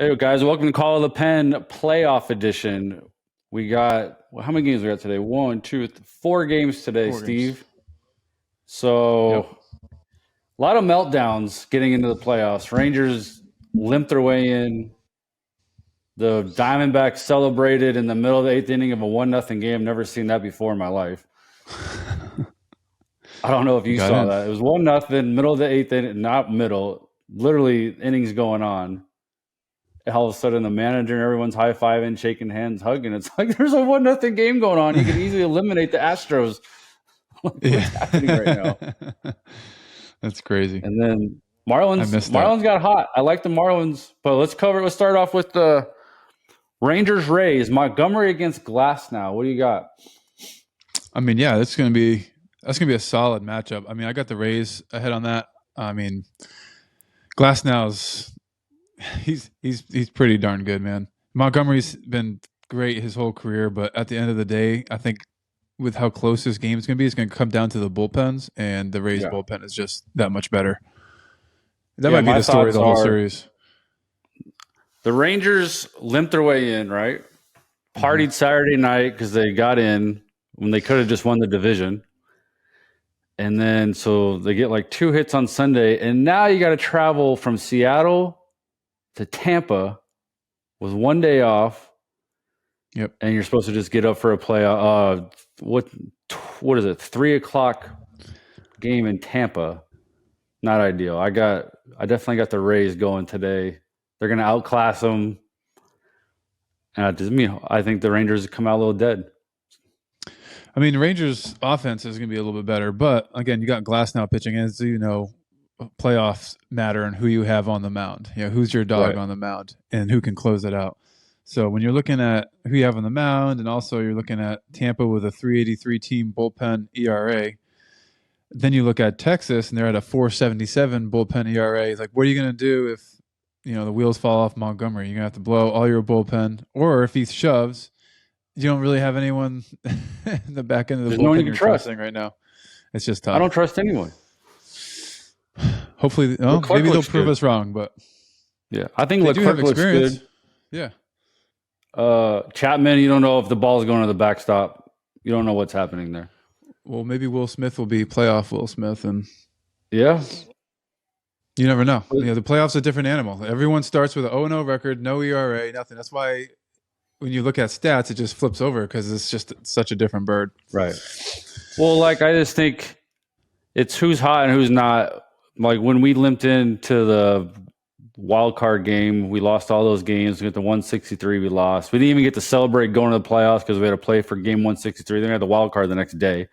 Hey guys, welcome to Call of the Pen Playoff Edition. We got how many games we got today? One, two, four games today, Four games. Steve. So Yep. a lot of meltdowns getting into the playoffs. Rangers limped their way in. The Diamondbacks celebrated in the middle of the eighth inning of a 1-0 game. Never seen that before in my life. I don't know if you Got saw in. that. It was 1-0, middle of the eighth inning, not middle, literally innings going on. All of a sudden, the manager and everyone's high fiving, shaking hands, hugging. It's like there's a 1-0 game going on. You can easily eliminate the Astros. What's happening right now? That's crazy. And then I missed that. Marlins got hot. I like the Marlins, but let's start off with the Rangers Rays. Montgomery against Glasnow. What do you got? I mean, yeah, that's gonna be a solid matchup. I mean, I got the Rays ahead on that. I mean, Glasnow's he's pretty darn good, man. Montgomery's been great his whole career, but at the end of the day, I think with how close this game is going to be, it's going to come down to the bullpens, and the Rays bullpen is just that much better. That might be the story of the whole series. The Rangers limped their way in, right? Partied Saturday night because they got in when they could have just won the division. And then so they get like 2 hits on Sunday, and now you got to travel from Seattle to Tampa with 1 day off. Yep. And you're supposed to just get up for a playoff. What is it? 3:00 game in Tampa. Not ideal. I definitely got the Rays going today. They're going to outclass them. And I think the Rangers come out a little dead. I mean, the Rangers' offense is going to be a little bit better, but again, you got Glasnow pitching. As you know, playoffs matter and who you have on the mound. You know, who's your dog on the mound and who can close it out. So when you're looking at who you have on the mound, and also you're looking at Tampa with a 3.83 team bullpen ERA, then you look at Texas and they're at a 4.77 bullpen ERA. It's like, what are you going to do if the wheels fall off Montgomery? You're going to have to blow all your bullpen, or if he shoves, you don't really have anyone in the back end of the bullpen no one you're trusting right now. It's just tough. I don't trust anyone. Hopefully, maybe they'll prove us wrong, but yeah, I think Leclerc looks good. Yeah. Chapman, you don't know if the ball's going to the backstop. You don't know what's happening there. Well, maybe Will Smith will be playoff Will Smith, and yeah, you never know. The playoffs are a different animal. Everyone starts with an 0-0 record, no ERA, nothing. That's why when you look at stats, it just flips over because it's just such a different bird. Right. Well, I just think it's who's hot and who's not. Like when we limped into the wild card game, we lost all those games. We got the 163 we lost. We didn't even get to celebrate going to the playoffs because we had to play for game 163. Then we had the wild card the next day.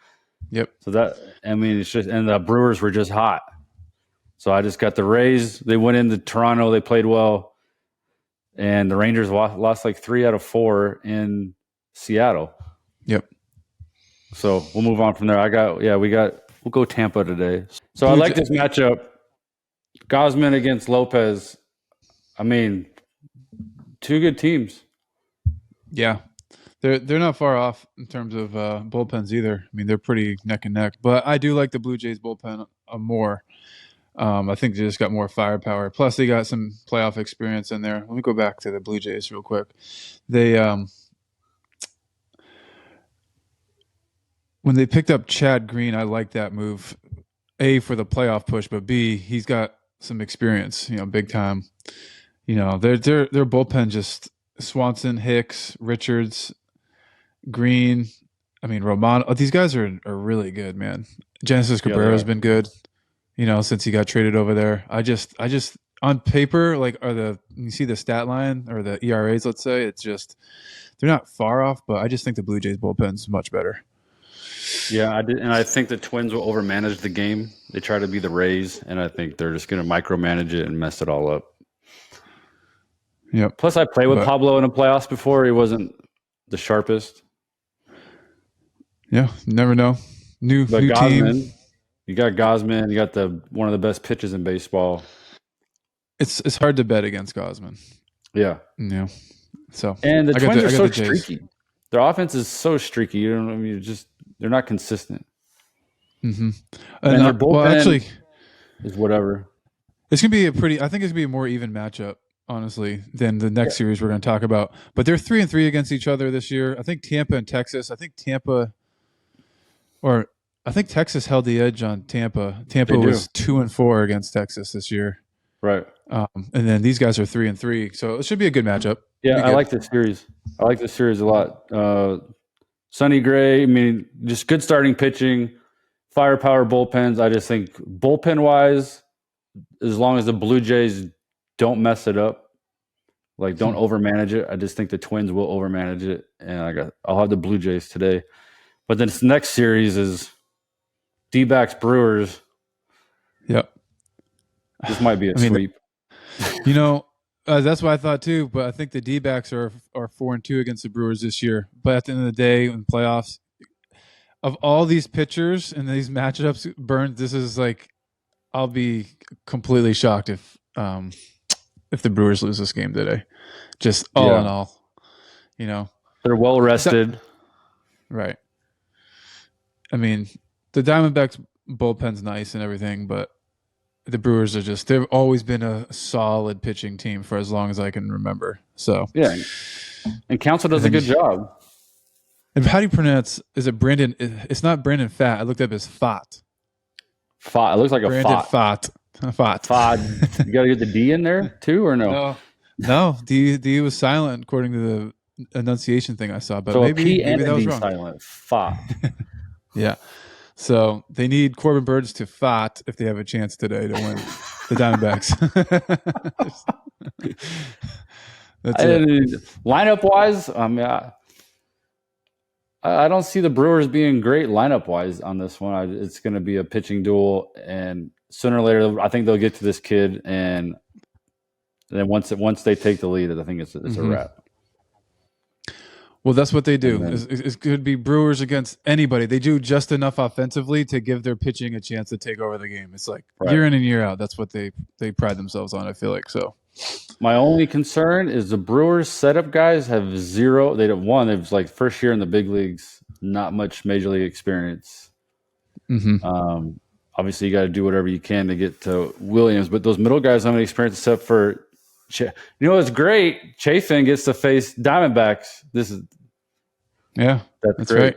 Yep. So it's just, and the Brewers were just hot. So I just got the Rays. They went into Toronto. They played well. And the Rangers lost like 3 out of 4 in Seattle. Yep. So we'll move on from there. We'll go Tampa today. So I like this matchup. Gausman against Lopez. I mean, 2 good teams. Yeah. They're not far off in terms of bullpens either. I mean, they're pretty neck and neck. But I do like the Blue Jays bullpen more. I think they just got more firepower. Plus, they got some playoff experience in there. Let me go back to the Blue Jays real quick. They when they picked up Chad Green, I like that move. A, for the playoff push, but B, he's got some experience, big time. Their bullpen just Swanson, Hicks, Richards, Green. I mean, Romano. These guys are really good, man. Genesis Cabrera's been good, since he got traded over there. I just on paper, you see the stat line or the ERAs, let's say, it's just they're not far off, but I just think the Blue Jays bullpen's much better. Yeah, I did, and I think the Twins will overmanage the game. They try to be the Rays, and I think they're just going to micromanage it and mess it all up. Yep. Plus, I played with Pablo in the playoffs before. He wasn't the sharpest. Yeah, you never know. New Gausman, team. You got Gausman. You got one of the best pitches in baseball. It's hard to bet against Gausman. Yeah. Yeah. So and the Twins are so streaky. Their offense is so streaky. They're not consistent. Mm-hmm. And their bullpen is whatever. It's gonna be I think it's gonna be a more even matchup. honestly, than the next series we're going to talk about. But they're 3-3 against each other this year. I think Tampa and Texas. I think Texas held the edge on Tampa. Tampa They do. was 2-4 against Texas this year, Right. and then these guys are 3-3. So it should be a good matchup. Yeah, I like this series. I like this series a lot. Sonny Gray, I mean, just good starting pitching, firepower bullpens. I just think bullpen wise, as long as the Blue Jays don't mess it up, like don't overmanage it. I just think the Twins will overmanage it, and I'll have the Blue Jays today. But then this next series is D-backs Brewers. Yep. This might be a sweep. That's what I thought too. But I think the D-backs are 4-2 against the Brewers this year. But at the end of the day, in playoffs, of all these pitchers and these matchups, Burns, this is like, I'll be completely shocked if the Brewers lose this game today. Just all in all, they're well rested. Right. I mean, the Diamondbacks bullpen's nice and everything, but the Brewers they've always been a solid pitching team for as long as I can remember. So yeah, and Counsell does a good job. And how do you pronounce? Is it Brandon? It's not Brandon Pfaadt. I looked up his Fott. Fott. It looks like Brandon a Fott. Fott. Fott. You got to get the D in there too, or no? No. D was silent according to the enunciation thing I saw. But so maybe that was D wrong. Silent. Fott. Yeah. So they need Corbin Burns to Fott if they have a chance today to win the Diamondbacks. That's it. Lineup wise, I don't see the Brewers being great lineup wise on this one. It's going to be a pitching duel, and sooner or later, I think they'll get to this kid, and then once they take the lead, I think it's a wrap. Well, that's what they do. It could be Brewers against anybody. They do just enough offensively to give their pitching a chance to take over the game. It's like year in and year out. That's what they pride themselves on, I feel like. So my only concern is the Brewers setup guys have zero. They've like first year in the big leagues, not much major league experience. Mm-hmm. Obviously, you got to do whatever you can to get to Williams, but those middle guys don't have any experience except for. It's great. Chafin gets to face Diamondbacks. That's great. Right.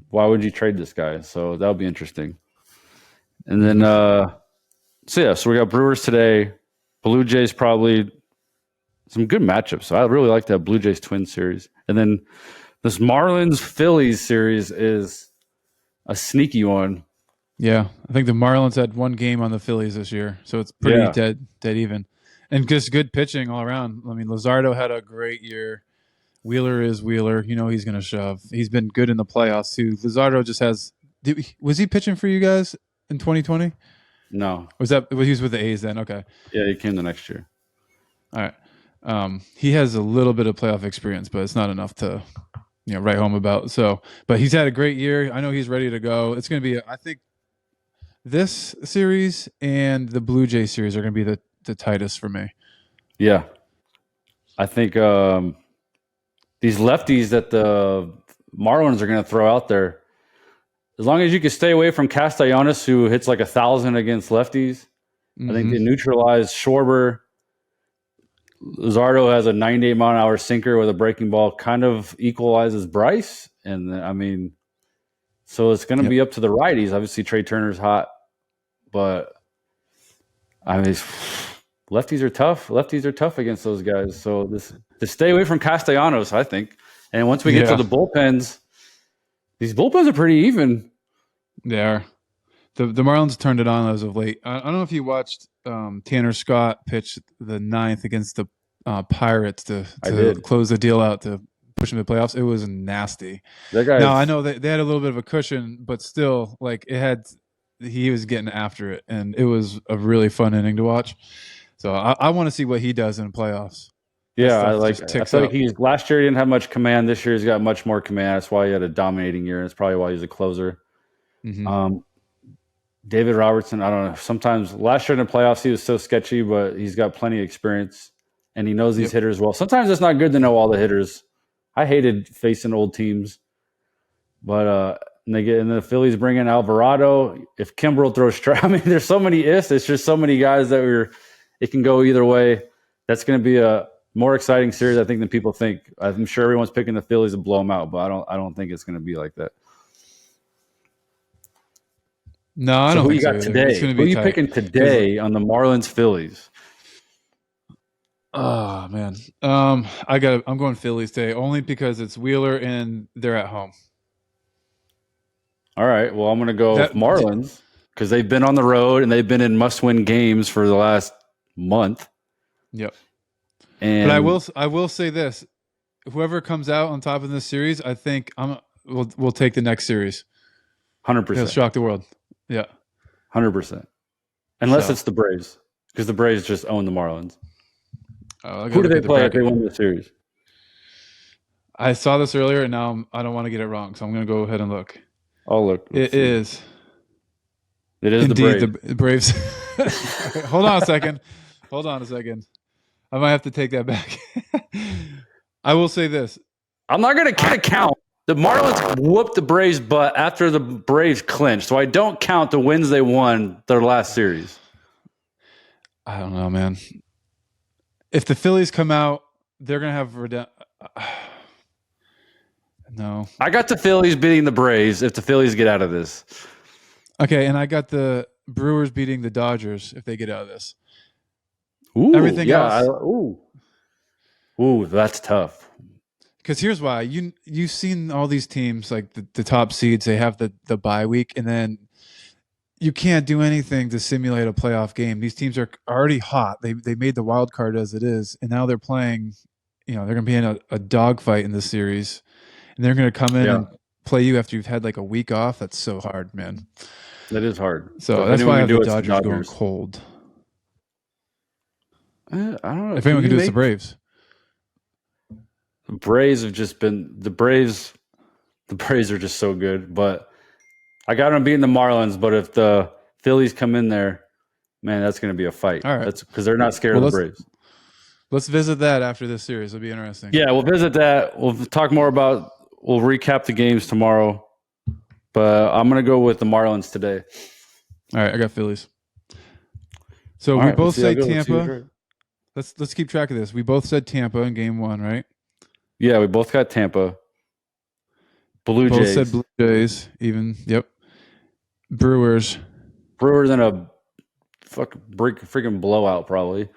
Why would you trade this guy? So that'll be interesting. And then, so we got Brewers today. Blue Jays probably some good matchups. So I really like that Blue Jays Twins series. And then this Marlins Phillies series is a sneaky one. Yeah, I think the Marlins had one game on the Phillies this year, so it's pretty dead even. And just good pitching all around. I mean, Luzardo had a great year. Wheeler is Wheeler. He's going to shove. He's been good in the playoffs, too. Luzardo just has – was he pitching for you guys in 2020? No. He was with the A's then? Okay. Yeah, he came the next year. All right. He has a little bit of playoff experience, but it's not enough to write home about. So, but he's had a great year. I know he's ready to go. It's going to be I think this series and the Blue Jay series are going to be the tightest for me. Yeah. I think these lefties that the Marlins are going to throw out there, as long as you can stay away from Castellanos, who hits like 1,000 against lefties, I think they neutralize Schwarber. Luzardo has a 98-mile-an-hour sinker with a breaking ball, kind of equalizes Bryce. And, so it's going to be up to the righties. Obviously, Trey Turner's hot. But, lefties are tough. Lefties are tough against those guys. So to stay away from Castellanos, I think. And once we get to the bullpens, these bullpens are pretty even. They are. The Marlins turned it on as of late. I don't know if you watched Tanner Scott pitch the 9th against the Pirates to close the deal out to push them to the playoffs. It was nasty. Now, I know they had a little bit of a cushion, but still, he was getting after it, and it was a really fun inning to watch. So I want to see what he does in the playoffs. Yeah, I feel like last year he didn't have much command. This year he's got much more command. That's why he had a dominating year. That's probably why he's a closer. Mm-hmm. David Robertson, I don't know. Sometimes last year in the playoffs he was so sketchy, but he's got plenty of experience and he knows these hitters well. Sometimes it's not good to know all the hitters. I hated facing old teams, but and the Phillies bring in Alvarado. If Kimbrel throws strike, there's so many ifs. It's just so many guys that it can go either way. That's going to be a more exciting series, I think, than people think. I'm sure everyone's picking the Phillies to blow them out, but I don't think it's going to be like that. No, I So don't who think you so got either. today? It's going to Who be you tight. picking today on the Marlins Phillies? Oh man, I'm going Phillies today only because it's Wheeler and they're at home. All right. Well, I'm going to go That Marlins because they've been on the road and they've been in must-win games for the last month. Yep. And But I will say this: whoever comes out on top of this series, I think we'll take the next series. 100%. It'll shock the world. Yeah. 100%. Unless So. it's the Braves, because the Braves just own the Marlins. I gotta Who do look they at the play if they bracket. win the series? I saw this earlier, and now I don't want to get it wrong, so I'm going to go ahead and look. Oh, look. It is indeed the Braves. Hold on a second. I might have to take that back. I will say this. I'm not going to count. The Marlins whooped the Braves' butt after the Braves clinched, so I don't count the wins they won their last series. I don't know, man. If the Phillies come out, they're going to have no. I got the Phillies beating the Braves if the Phillies get out of this. Okay, and I got the Brewers beating the Dodgers if they get out of this. Ooh, Everything else. Ooh, that's tough. Because here's why. You've seen all these teams, like the top seeds, they have the bye week, and then you can't do anything to simulate a playoff game. These teams are already hot. They made the wild card as it is, and now they're playing, they're going to be in a dogfight in this series, and they're going to come in and play you after you've had like a week off. That's so hard, man. That is hard. So that's why I have the Dodgers going cold. I don't know. If anyone can do it, it's the Braves. The Braves have just been the Braves. The Braves are just so good, but I got them beating the Marlins. But if the Phillies come in there, man, that's going to be a fight. All right, that's because they're not scared of the Braves. Let's visit that after this series. It'll be interesting. Yeah, we'll visit that. We'll talk more about. We'll recap the games tomorrow, but I'm going to go with the Marlins today. All right, I got Phillies. So we both say Tampa. Let's keep track of this. We both said Tampa in game 1, right? Yeah, we both got Tampa. Blue Jays. Both said Blue Jays. Even yep. Brewers in a freaking blowout, probably.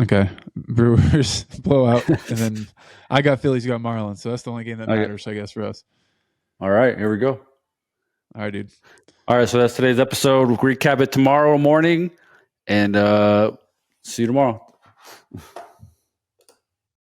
Okay, Brewers blowout, and then I got Phillies. You got Marlins. So that's the only game that matters, I guess, for us. All right, here we go. All right, dude. All right, so that's today's episode. We'll recap it tomorrow morning, and see you tomorrow.